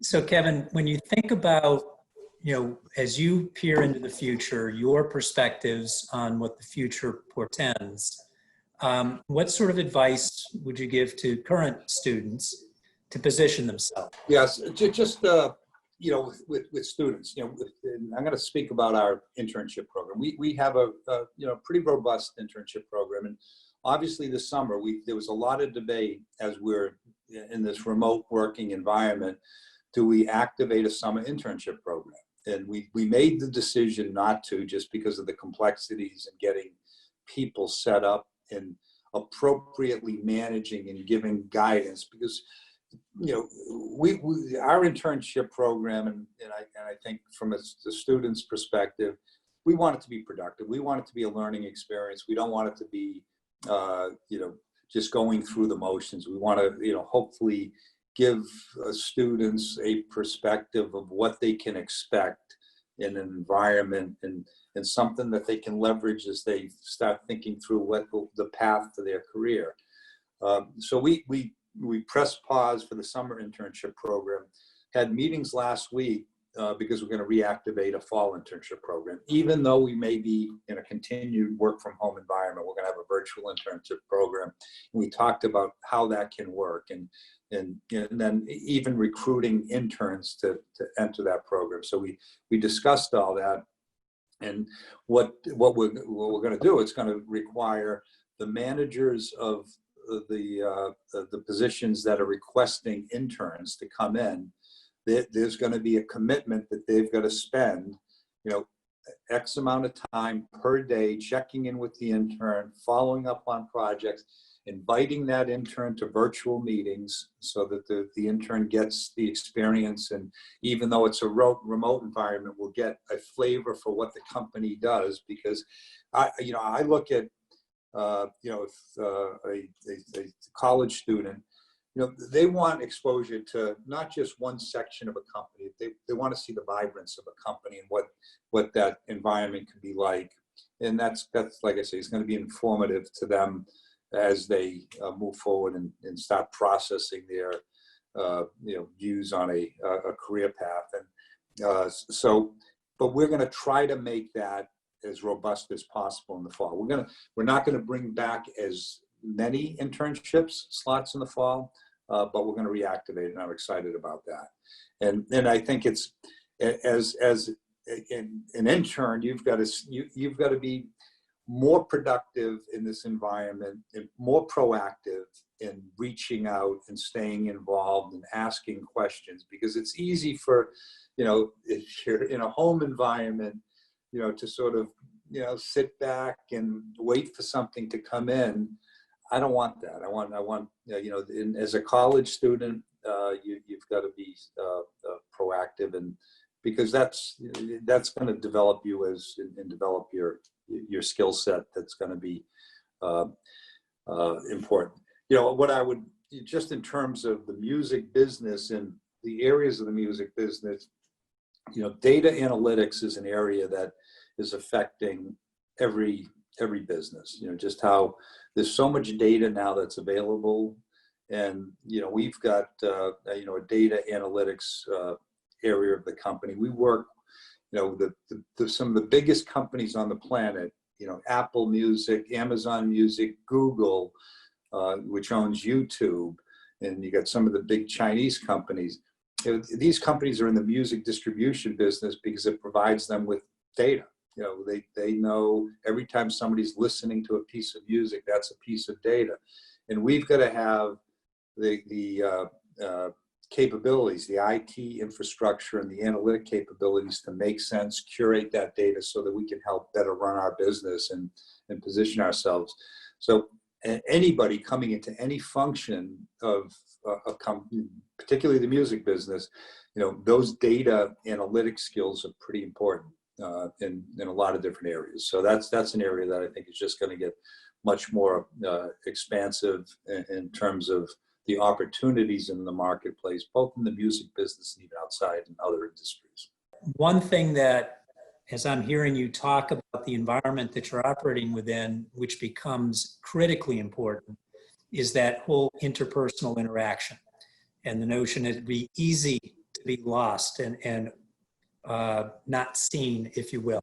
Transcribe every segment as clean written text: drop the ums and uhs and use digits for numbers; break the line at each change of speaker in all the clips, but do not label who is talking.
So Kevin, when you think about, as you peer into the future, your perspectives on what the future portends, what sort of advice would you give to current students to position themselves?
Yes, just with students, and I'm going to speak about our internship program. We have a pretty robust internship program, and obviously this summer there was a lot of debate as we're in this remote working environment. Do we activate a summer internship program? And we made the decision not to, just because of the complexities and getting people set up and appropriately managing and giving guidance, because our internship program, and I think from the student's perspective, we want it to be productive. We want it to be a learning experience. We don't want it to be just going through the motions. We want to hopefully give students a perspective of what they can expect in an environment, and something that they can leverage as they start thinking through what the path to their career. So we pressed pause for the summer internship program, had meetings last week because we're going to reactivate a fall internship program. Even though we may be in a continued work from home environment, we're going to have a virtual internship program. And we talked about how that can work, and then even recruiting interns to enter that program. So we discussed all that, and what we're going to do, it's going to require the managers of the positions that are requesting interns to come in. There's going to be a commitment that they've got to spend, X amount of time per day checking in with the intern, following up on projects, inviting that intern to virtual meetings so that the intern gets the experience. And even though it's a remote environment, we'll get a flavor for what the company does, because I look at if a college student, they want exposure to not just one section of a company. They want to see the vibrance of a company and what that environment can be like. And that's like I say, it's going to be informative to them as they move forward and start processing their views on a career path. And but we're going to try to make that as robust as possible in the fall. We're not going to bring back as many internships slots in the fall, but we're going to reactivate it, and I'm excited about that. And I think it's as an intern, you've got to be more productive in this environment and more proactive in reaching out and staying involved and asking questions, because it's easy for if you're in a home environment, to sort of, sit back and wait for something to come in. I don't want that. I want, as a college student, you've got to be proactive, and because that's going to develop you and develop your skill set. That's going to be important. What I would, just in terms of the music business and the areas of the music business, data analytics is an area that is affecting every business. Just how there's so much data now that's available, and we've got a data analytics area of the company. We work, some of the biggest companies on the planet. Apple Music, Amazon Music, Google, which owns YouTube, and you got some of the big Chinese companies. These companies are in the music distribution business because it provides them with data. They know every time somebody's listening to a piece of music, that's a piece of data. And we've got to have the capabilities, the IT infrastructure and the analytic capabilities to make sense, curate that data so that we can help better run our business and position ourselves. So anybody coming into any function of a company, particularly the music business, those data analytic skills are pretty important in a lot of different areas. So that's an area that I think is just going to get much more expansive in terms of the opportunities in the marketplace, both in the music business and even outside in other industries.
One thing that, as I'm hearing you talk about the environment that you're operating within, which becomes critically important, is that whole interpersonal interaction, and the notion that it'd be easy to be lost and not seen, if you will,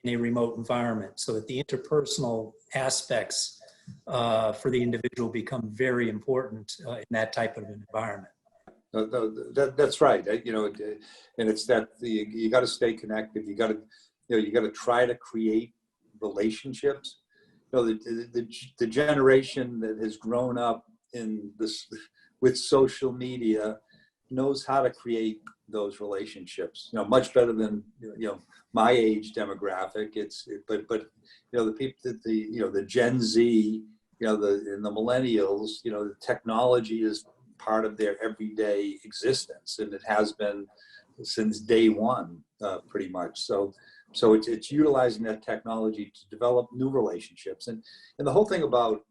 in a remote environment, so that the interpersonal aspects for the individual become very important in that type of environment.
That's right. You know, and it's that you got to stay connected. You got to, you got to try to create relationships. You know, the generation that has grown up in this with social media knows how to create those relationships. You know, much better than my age demographic. But the people that the Gen Z, and the millennials, the technology is part of their everyday existence, and it has been since day one, pretty much. So it's utilizing that technology to develop new relationships, and the whole thing about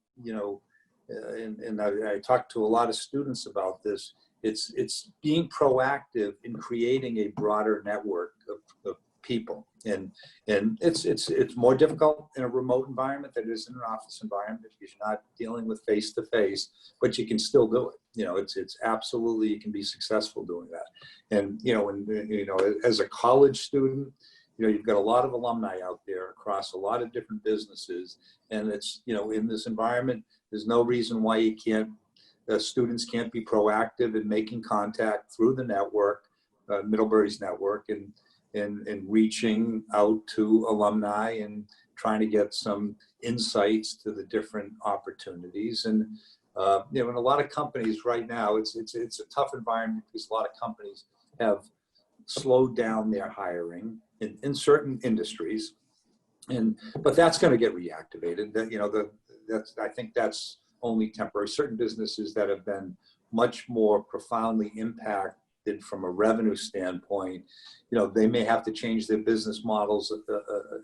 and I talked to a lot of students about this. It's being proactive in creating a broader network of people, and it's more difficult in a remote environment than it is in an office environment because you're not dealing with face to face, but you can still do it. It's absolutely, you can be successful doing that. And as a college student, you've got a lot of alumni out there across a lot of different businesses, and it's in this environment, there's no reason why you can't. Students can't be proactive in making contact through the network, Middlebury's network, and reaching out to alumni and trying to get some insights to the different opportunities. And in a lot of companies right now, it's a tough environment because a lot of companies have slowed down their hiring in certain industries, but that's going to get reactivated. I think that's only temporary. Certain businesses that have been much more profoundly impacted from a revenue standpoint, they may have to change their business models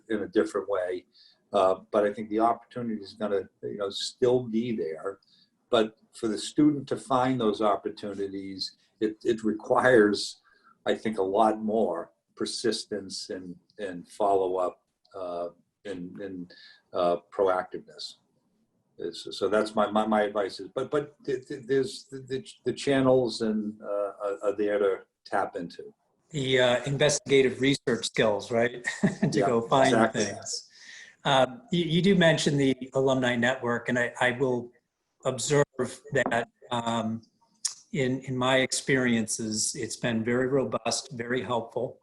in a different way. But I think the opportunity is going to, still be there. But for the student to find those opportunities, it requires, I think, a lot more persistence and follow up and proactiveness. So that's my advice is, but there's the channels and are there to tap into.
The investigative research skills, right? To go find
exactly.
things. You do mention the alumni network, and I will observe that in my experiences, it's been very robust, very helpful.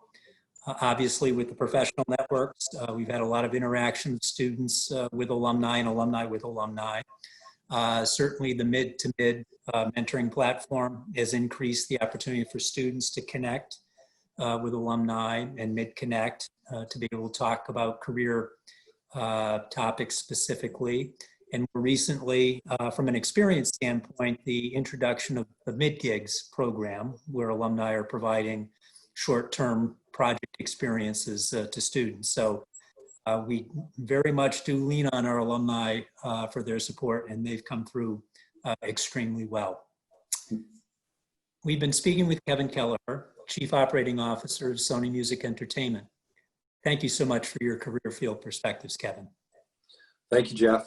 Obviously, with the professional networks, we've had a lot of interaction with students with alumni and alumni with alumni. Certainly, the mid-to-mid mentoring platform has increased the opportunity for students to connect with alumni, and mid-connect to be able to talk about career topics specifically. And more recently, from an experience standpoint, the introduction of the mid-gigs program, where alumni are providing short-term project experiences to students. So we very much do lean on our alumni for their support, and they've come through extremely well. We've been speaking with Kevin Kelleher, Chief Operating Officer of Sony Music Entertainment. Thank you so much for your career field perspectives, Kevin.
Thank you, Jeff.